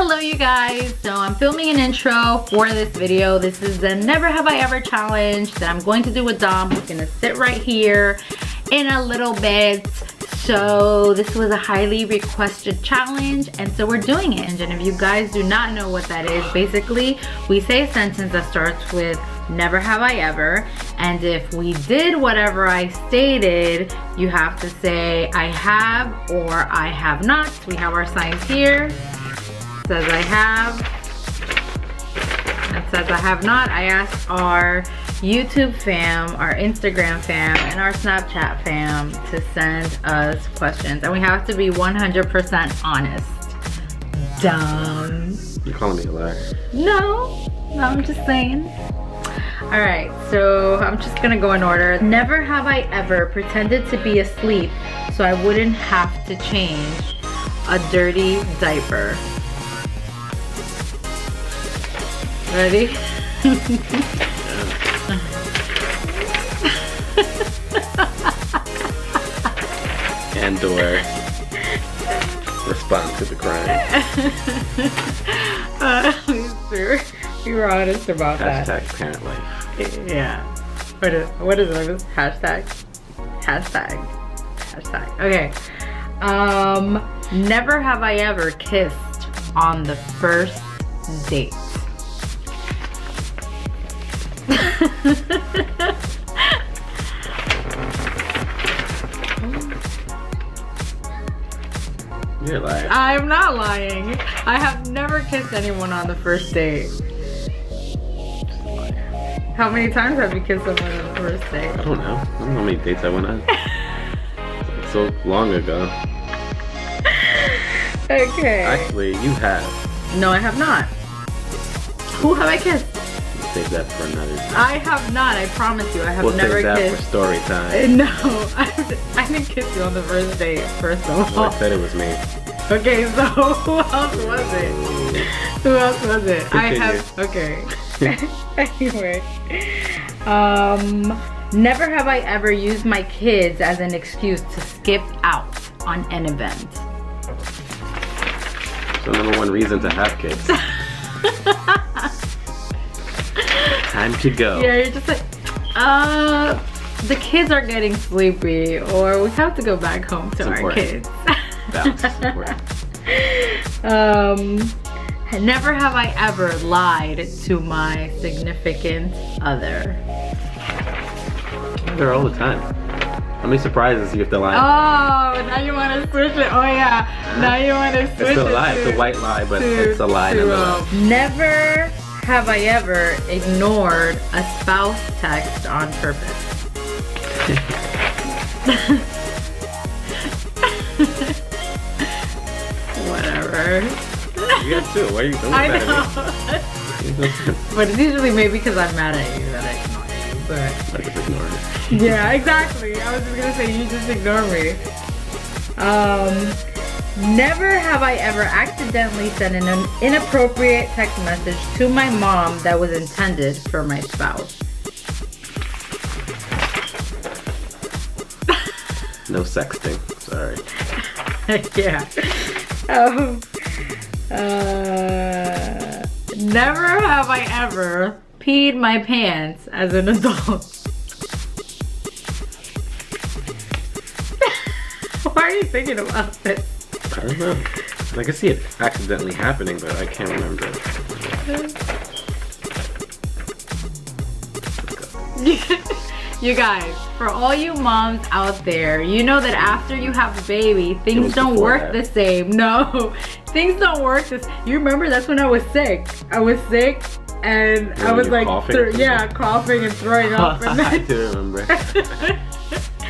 Hello you guys, so I'm filming an intro for this video. This is the Never Have I Ever challenge that I'm going to do with Dom, who's gonna sit right here in a little bit. So this was a highly requested challenge, and so we're doing it. And if you guys do not know what that is, basically we say a sentence that starts with never have I ever, and if we did whatever I stated, you have to say I have or I have not. We have our signs here. Says I have, it says I have not. I asked our YouTube fam, our Instagram fam, and our Snapchat fam to send us questions, and we have to be 100% honest. Dumb. You're calling me a liar. No, I'm just saying. All right, so I'm just gonna go in order. Never have I ever pretended to be asleep so I wouldn't have to change a dirty diaper. Ready? And or respond to the crime. We were honest about that. Hashtag parent life. Yeah. What is it? Hashtag. Okay. Never have I ever kissed on the first date. You're lying. I'm not lying. I have never kissed anyone on the first date. How many times have you kissed someone on the first date? I don't know. I don't know how many dates I went on. It's so long ago. Okay. Actually, you have. No, I have not. Who have I kissed? Save that for another time. I have not. I promise you, I have never save that kissed. for story time. No, I didn't kiss you on the first date. First of all. No, I said it was me. Okay, so who else was it? Who else was it? Continue. I have. Okay. Anyway, never have I ever used my kids as an excuse to skip out on an event. So #1 reason to have kids. Time to go. Yeah, you're just like, the kids are getting sleepy, or we have to go back home to our kids. Balance is important. Never have I ever lied to my significant other. They're all the time. How many surprises you have to lie? Oh, now you want to switch it. Oh yeah, now you want to switch it. It's a lie. It's a white lie, but it's a lie. Never have I ever ignored a spouse text on purpose. Whatever. You have two. Why are you doing I that? know. But it's usually maybe because I'm mad at you that I ignore you. But I just ignore it. yeah, exactly. I was just gonna say you just ignore me. Never have I ever accidentally sent an inappropriate text message to my mom that was intended for my spouse. No sexting. Sorry. Yeah. Never have I ever peed my pants as an adult. Why are you thinking about this? I don't know. I can see it accidentally happening, but I can't remember it. You guys, for all you moms out there, you know that after you have a baby, things don't work the same. No, things don't work this. You remember that's when I was sick. I was sick and I was like, coughing and throwing up. And I do remember.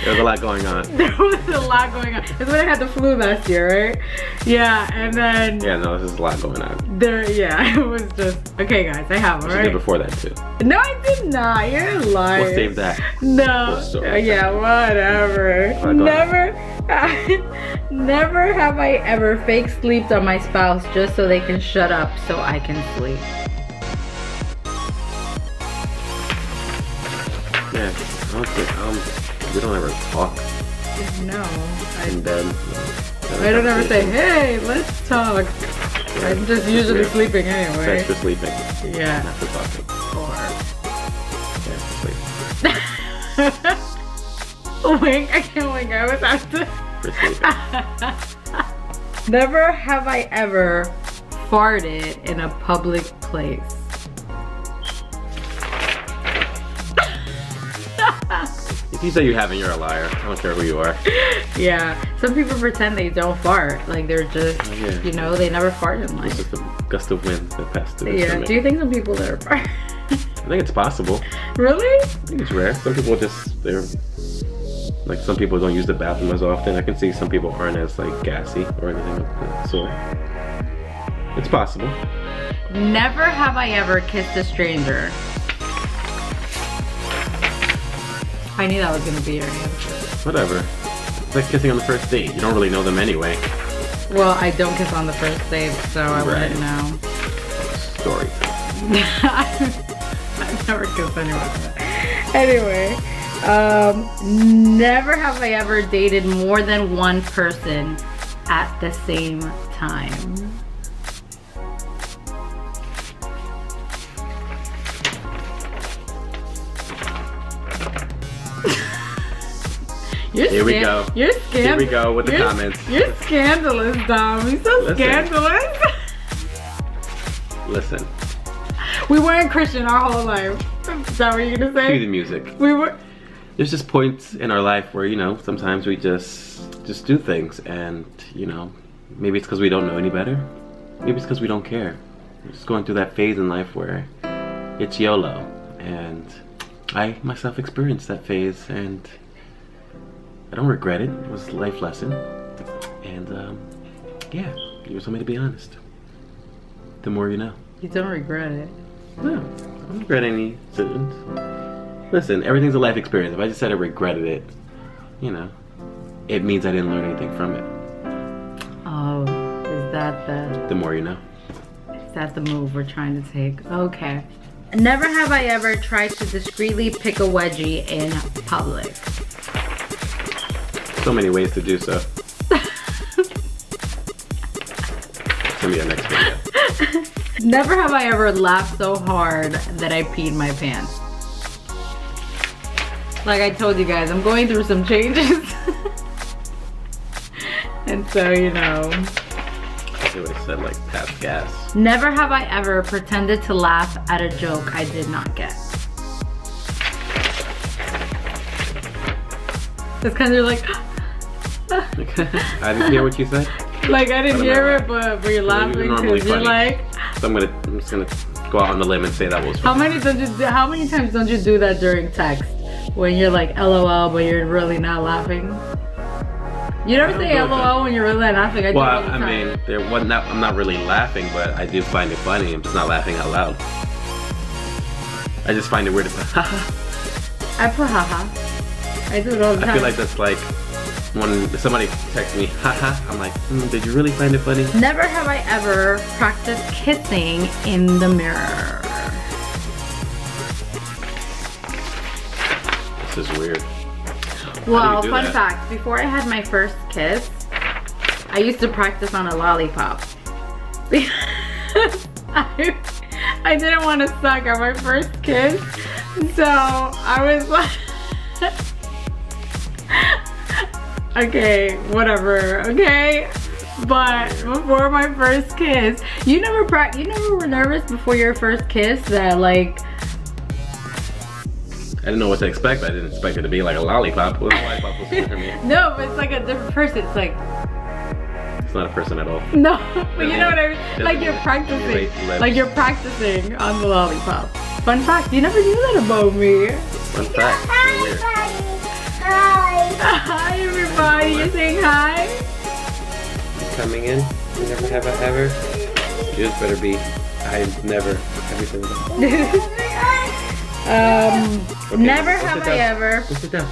There was a lot going on. There was a lot going on. It's when I had the flu last year, right? Yeah, and then... Yeah, no, there's a lot going on. Yeah, it was just... Okay, guys, I have, right? You did before that, too. No, I did not. You're a liar. We'll save that. No. Yeah, whatever. Never have I ever fake sleeped on my spouse just so they can shut up so I can sleep. Yeah, I don't think, we don't ever talk. No. In bed. I don't ever say, hey, let's talk. I'm just usually sleeping anyway. That's for sleeping. Yeah. Not for talking. Yeah, for sleep. Wink, I can't wink. I was after. For sleeping. Never have I ever farted in a public place. If you say you haven't, you're a liar. I don't care who you are. Yeah, some people pretend they don't fart. Like they're just, yeah. you know, they never fart in life. It's just a gust of wind that passed through. Yeah, do you think some people that are fart? I think it's possible. Really? I think it's rare. Some people just, they're, like some people don't use the bathroom as often. I can see some people aren't as like gassy or anything of that sort. It's possible. Never have I ever kissed a stranger. I knew that was gonna be your answer. Whatever. It's like kissing on the first date. You don't really know them anyway. Well, I don't kiss on the first date, so I wouldn't know. Story. I've never kissed anyone. Anyway, never have I ever dated more than one person at the same time. Here we go. You're scandalous. Here we go with the comments. You're scandalous, Dom. You're so scandalous. Listen. We weren't Christian our whole life. Is that what you're gonna say? Cue the music. We were. There's just points in our life where, you know, sometimes we just do things, and you know, maybe it's because we don't know any better. Maybe it's because we don't care. We're just going through that phase in life where it's YOLO, and I myself experienced that phase, and I don't regret it. It was a life lesson. And yeah, you just want me to be honest. The more you know. You don't regret it. No, I don't regret any decisions. Listen, everything's a life experience. If I just said I regretted it, you know, it means I didn't learn anything from it. Oh, is that the more you know. Is that the move we're trying to take? Okay. Never have I ever tried to discreetly pick a wedgie in public. So many ways to do so. It's gonna be our next video. Never have I ever laughed so hard that I peed my pants. Like I told you guys, I'm going through some changes. And so, you know. They would have said like pass gas. Never have I ever pretended to laugh at a joke I did not get. It's kind of like. I didn't hear what you said. Like I didn't hear it, but you're laughing because you're like. So I'm just gonna go out on the limb and say that was funny. How many times don't you do that during text when you're like LOL but you're really not laughing? You never say LOL when you're really laughing. I do all the time. I mean, I'm not really laughing, but I do find it funny. I'm just not laughing out loud. I just find it weird to put haha. I put haha. I do it all the time. I feel like that's like when somebody texts me haha, I'm like, did you really find it funny? Never have I ever practiced kissing in the mirror. This is weird. Well, fun fact, before I had my first kiss, I used to practice on a lollipop. I didn't want to suck on my first kiss, so I was like, okay, whatever, okay? But before my first kiss, you never were nervous before your first kiss that like, I didn't know what to expect. I didn't expect it to be like a lollipop. What a lollipop was for me. No, but it's like a different person. It's like, it's not a person at all. no, but you know what I mean? Like you're practicing. Like you're practicing on the lollipop. Fun fact, you never knew that about me. Fun fact. Hi, Hi everybody, you're saying hi? Coming in? You never have I ever? Yours better be I never. Everything. Okay, never have I ever. Go sit down.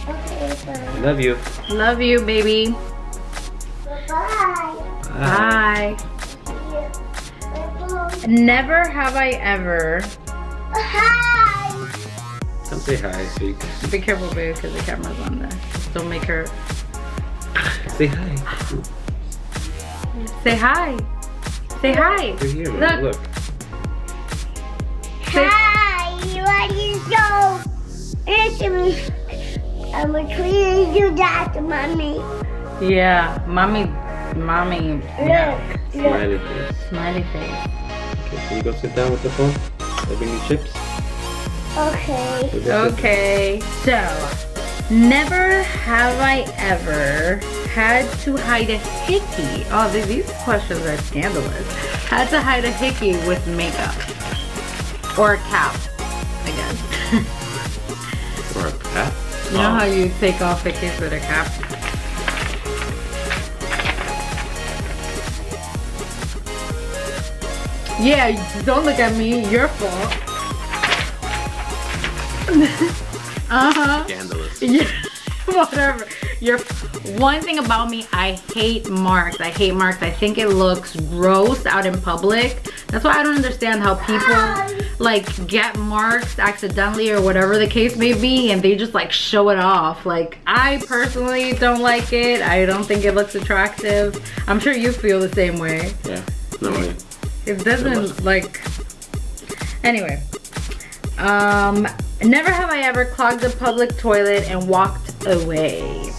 I love you. Love you, baby. Bye. Bye. Never have I ever. Hi. Come say hi so you can Be careful, baby, because the camera's on there. Just don't make her. say hi. Say hi. Say hi. You're here. Look. Look. Say Hi, what is so? I'm treating you that, mommy. yeah, mommy. Yeah. Look, look. Smiley face. Smiley face. Okay, can you go sit down with the phone? I'll bring you chips. Okay. Go get chips. Okay, so never have I ever had to hide a hickey. Oh, these questions are scandalous. Had to hide a hickey with makeup. Or a cap, I guess. Or a cap? You know how you take off hickeys with a cap? Yeah, don't look at me, your fault. Uh-huh. Scandalous. Yeah, whatever. One thing about me, I hate marks. I hate marks. I think it looks gross out in public. That's why I don't understand how people like get marks accidentally or whatever the case may be, and they just like show it off. Like, I personally don't like it. I don't think it looks attractive. I'm sure you feel the same way. Yeah, no way. It doesn't like, anyway. Never have I ever clogged the public toilet and walked away.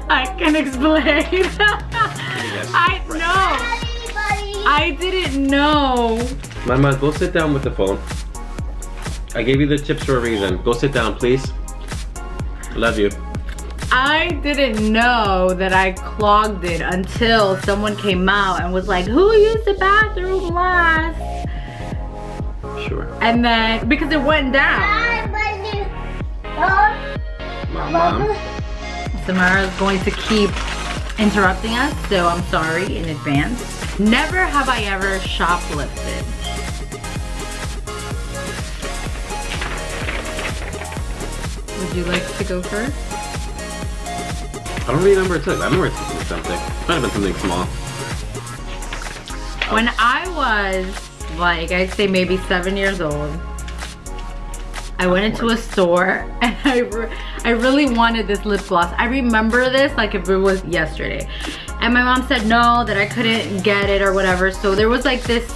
I can explain. I know. I didn't know. Mama, go sit down with the phone. I gave you the chips for a reason. Go sit down, please. I love you. I didn't know that I clogged it until someone came out and was like, who used the bathroom last? Sure. And then, because it went down. Mom. Samara's going to keep interrupting us, so I'm sorry in advance. Never have I ever shoplifted. Would you like to go first? I don't remember it took. I remember it took something. It might have been something small. When I was like, I'd say maybe 7 years old, I went into a store and I really wanted this lip gloss. I remember this like if it was yesterday. And my mom said no, that I couldn't get it or whatever. So there was like this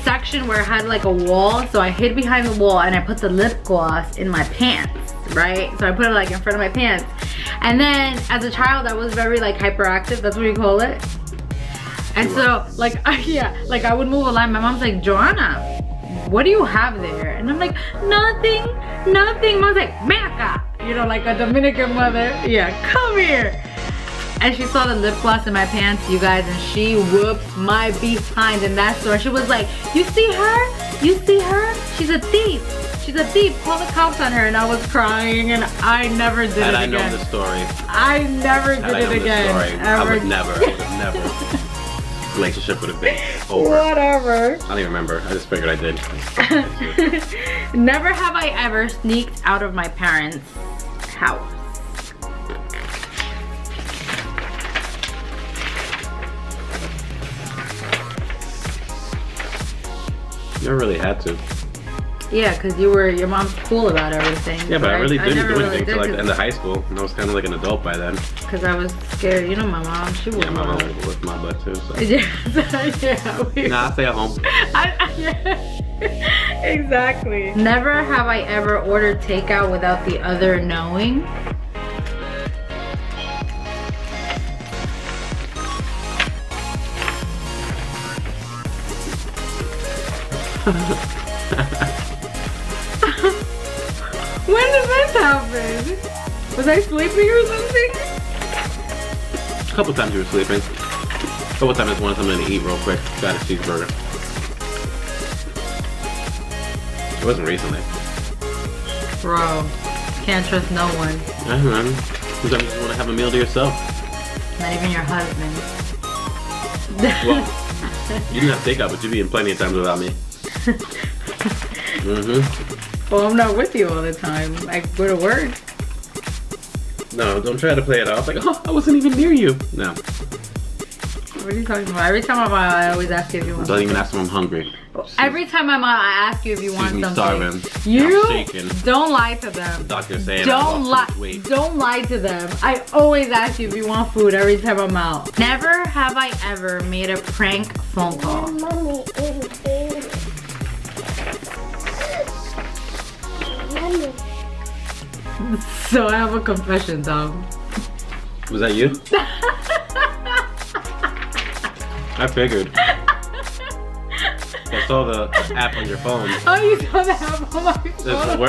section where it had like a wall. So I hid behind the wall and I put the lip gloss in my pants, right? So I put it like in front of my pants. And then as a child, I was very like hyperactive. That's what you call it. And so like, I would move a line. My mom's like, Joanna, what do you have there? And I'm like, nothing. Mom's like, Meca, you know, like a Dominican mother. Yeah, come here. And she saw the lip gloss in my pants, you guys, and she whooped my behind in that store. She was like, you see her? You see her? She's a thief. She's a thief. Call the cops on her. And I was crying, and I never did it again. Had I known the story. I never did it again. I would have never. Relationship would have been over. Whatever. I don't even remember. I just figured I did. Never have I ever sneaked out of my parents' house. Never really had to. Yeah, because your mom's cool about everything. Yeah, but I really didn't do anything did until like the end of high school. And I was kind of like an adult by then. Because I was scared. You know my mom, she was. Yeah, my mom would whip my butt too. So. Yeah. Nah, I stay at home. Yeah. Exactly. Never have I ever ordered takeout without the other knowing. When did this happen? Was I sleeping or something? A couple times you were sleeping. A couple times I just wanted something to eat real quick. Got a cheeseburger. It wasn't recently. Bro, can't trust no one. I don't know. Sometimes you just want to have a meal to yourself. Not even your husband. Well, you didn't have takeout, but you've eaten plenty of times without me. Well, I'm not with you all the time. I go to work. No, don't try to play it off like, oh, I wasn't even near you. No. What are you talking about? Every time I always ask you if you want. Don't even ask if I'm hungry. Every time I'm out, I ask you if you want something. Starving. You I'm shaking. don't lie to them. The doctor's saying Don't lie. Don't lie to them. I always ask you if you want food every time I'm out. Never have I ever made a prank phone call. Mommy, So I have a confession, Dom. Was that you? I figured. I saw the app on your phone. Oh, you saw the app on my phone?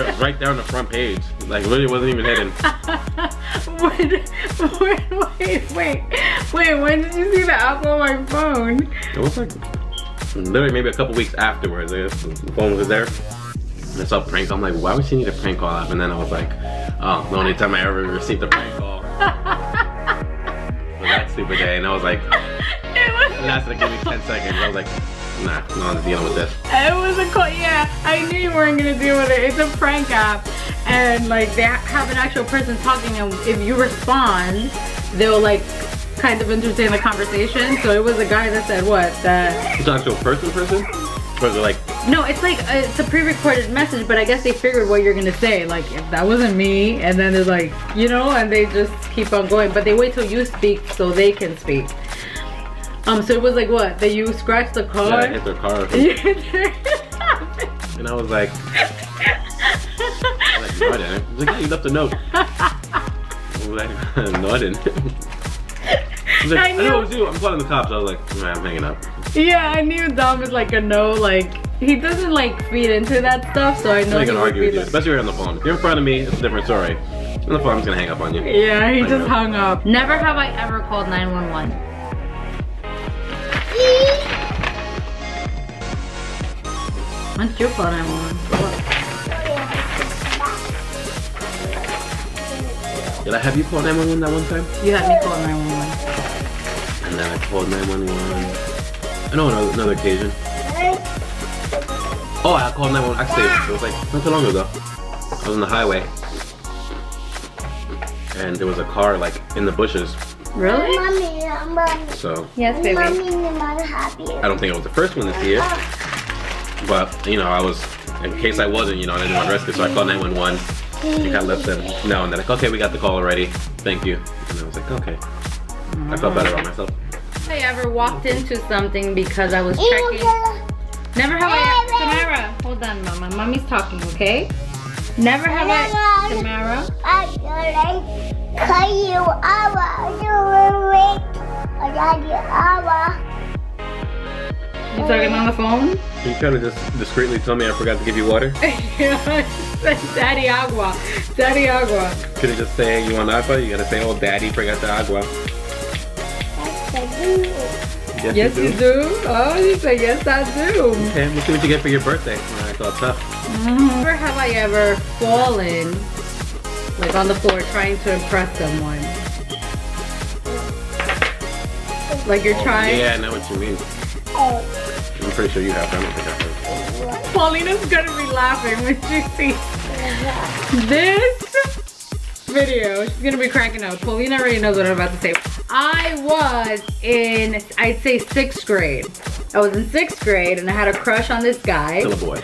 It's right there on the front page. Like, literally wasn't even hidden. Wait, when did you see the app on my phone? It was like, literally maybe a couple weeks afterwards. The phone was there. And I saw a prank. I'm like, why would she need a prank call app? And then I was like, oh, the only time I ever received a prank call. That stupid day. And I was like, it lasted like maybe 10 seconds. I was like, nah, no one's dealing with this. It was a call, yeah. I knew you weren't gonna deal with it. It's a prank app, and like they have an actual person talking, and if you respond, they'll like kind of entertain the conversation. So it was a guy that said what? That it's an actual person? Or is it like? No, it's like it's a pre-recorded message, but I guess they figured what you're gonna say. Like if that wasn't me, and then they're like, you know, and they just keep on going. But they wait till you speak so they can speak. So it was like what? That you scratched the car? Yeah, I hit their car. And I was like, no, I didn't. He's like, yeah, you left a note. I was like, no, I didn't. He's like, I know it was you. I'm calling the cops. I was like, nah, I'm hanging up. Yeah, I knew Dom is like a no, like, he doesn't like feed into that stuff, so I know he can argue with you, like, especially when you're on the phone. If you're in front of me, it's a different story. On the phone, I'm just gonna hang up on you. Yeah, he just hung up. Never have I ever called 911. When did you call 911? Did I have you call 911 that one time? You had me call 911. And then I called 911. I know another occasion. Oh, I called 911. Actually, it was like not too long ago. I was on the highway. And there was a car like in the bushes. Really? Mommy. So. Yes, baby. Mommy's not happy. I don't think I was the first one to see it. But, you know, I was, in case I wasn't, you know, I didn't want to risk it. So I called 911. I got let them know. And they're like, okay, we got the call already. Thank you. And I was like, okay. I felt better about myself. I ever walked into something because I was checking. Never have I, Tamara, hold on, Mama. Mommy's talking, okay? Never have I, Tamara. You talking on the phone? Can you kind of just discreetly tell me I forgot to give you water? Daddy agua. Daddy agua. Could you just say you want agua? You gotta say, oh, Daddy forgot the agua. Yes, you do. Oh, you say yes, I do. Okay, let's see what you get for your birthday. Alright, so it's tough. Never have I ever fallen, like on the floor, trying to impress someone. Like you're trying. Yeah, I know what you mean. I'm pretty sure you have. I don't think I have. Paulina's gonna be laughing when she sees this video. She's gonna be cracking up. Paulina already knows what I'm about to say. I was in, I'd say 6th grade. I was in 6th grade and I had a crush on this guy. Still a boy.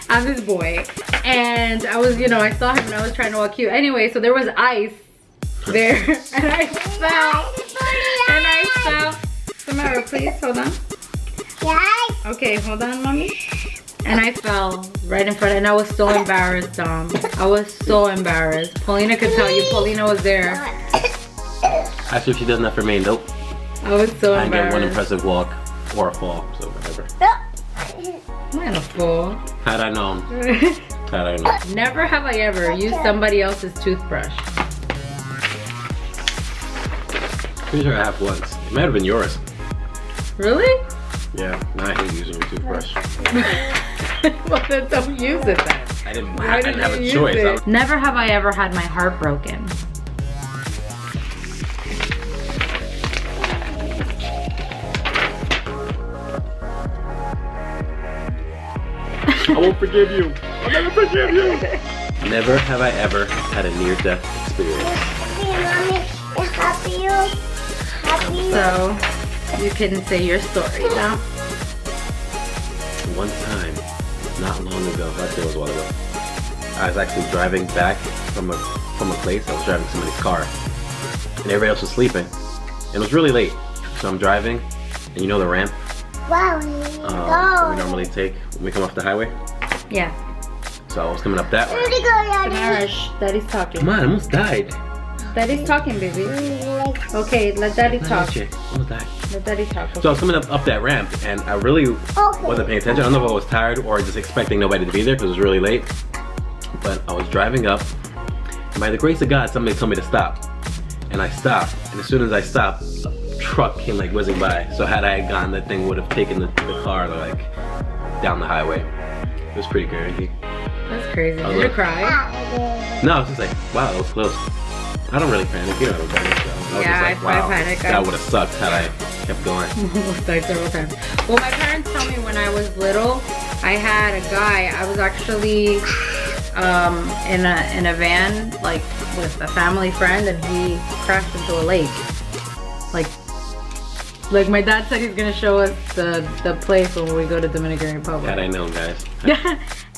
On this boy. And I was, you know, I saw him and I was trying to walk cute. Anyway, so there was ice there and I fell. And I fell. Samara, please, hold on. Okay, hold on, mommy. And I fell right in front, and I was so embarrassed, Dom. I was so embarrassed. Paulina could tell you. Paulina was there. Actually, if she doesn't have for me, nope. I was so I didn't get embarrassed. one impressive walk or a fall, so whatever. I'm not a fool. Had I known. Had I known. Never have I ever used somebody else's toothbrush. Pretty sure I have once. It might have been yours. Really? Yeah, now I hate using your toothbrush. Well, then don't use it then. I didn't Why have a you choice. use it? Never have I ever had my heart broken. I won't forgive you. I'll never forgive you. Never have I ever had a near-death experience. So, you can say your story now. one time, not long ago, actually it was a while ago, I was actually driving back from a place. I was driving somebody's car, and everybody else was sleeping. And it was really late, so I'm driving, and you know the ramp Wow. that we normally take when we come off the highway? Yeah. So I was coming up that way. Tamara, Daddy's talking. Come on, I almost died. Daddy's talking, baby. Okay, let Daddy talk. Almost died. Let Daddy talk. So I was coming up that ramp, and I really wasn't paying attention. I don't know if I was tired or just expecting nobody to be there because it was really late. But I was driving up, and by the grace of God, somebody told me to stop. And I stopped, and as soon as I stopped, a truck came like whizzing by. So had I gone, that thing would have taken the car like down the highway. It was pretty crazy. That's crazy. Did you cry? No, I was just like, wow, that was close. I don't really panic, you know, I don't panic. So I was just like, wow, panic. that would have sucked had I kept going. Almost died several times. Well, my parents told me when I was little, I had a guy. I was actually in a van, like with a family friend, and he crashed into a lake. Like my dad said he's gonna show us the place when we go to Dominican Republic. That I know, guys.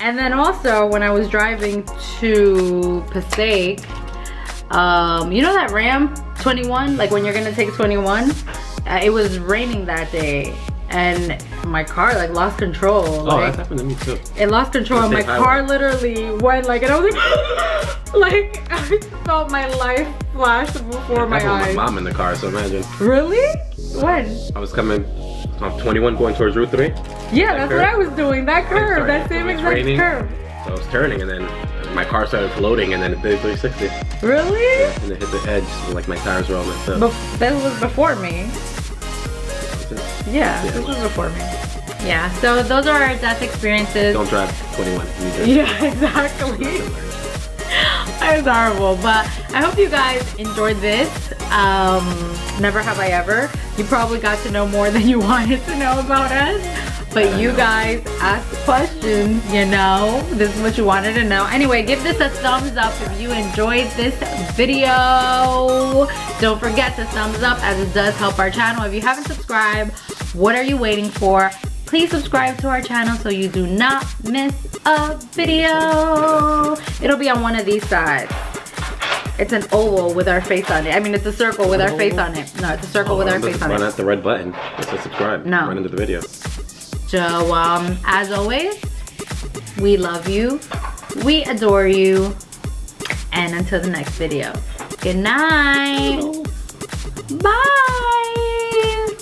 And then also when I was driving to Passaic, you know that ramp 21, like when you're gonna take 21, it was raining that day, and my car like lost control. Oh, that happened to me too. It lost control, and my car literally went like, and I was like, like I felt my life flash before my eyes. With my mom in the car, so imagine. Really? When? I was coming on 21 going towards Route 3. Yeah, that's what I was doing. That curve, that same exact curve. So I was turning, and then my car started floating, and then it did 360. Really? Yeah, and it hit the edge, so like my tires were all messed up. That was before me. Yeah, this was before me. Yeah, so those are our death experiences. Don't drive 21. Yeah, exactly. That was horrible, but I hope you guys enjoyed this. Never have I ever. You probably got to know more than you wanted to know about us, but you guys asked questions, you know. This is what you wanted to know. Anyway, give this a thumbs up if you enjoyed this video. Don't forget to thumbs up, as it does help our channel. If you haven't subscribed, what are you waiting for? Please subscribe to our channel so you do not miss a video. It'll be on one of these sides. It's an oval with our face on it. I mean, it's a circle with our face on it. No, it's a circle with our face on it. Run at the red button. It says subscribe. No. Run into the video. So, as always, we love you. We adore you. And until the next video, good night. Bye.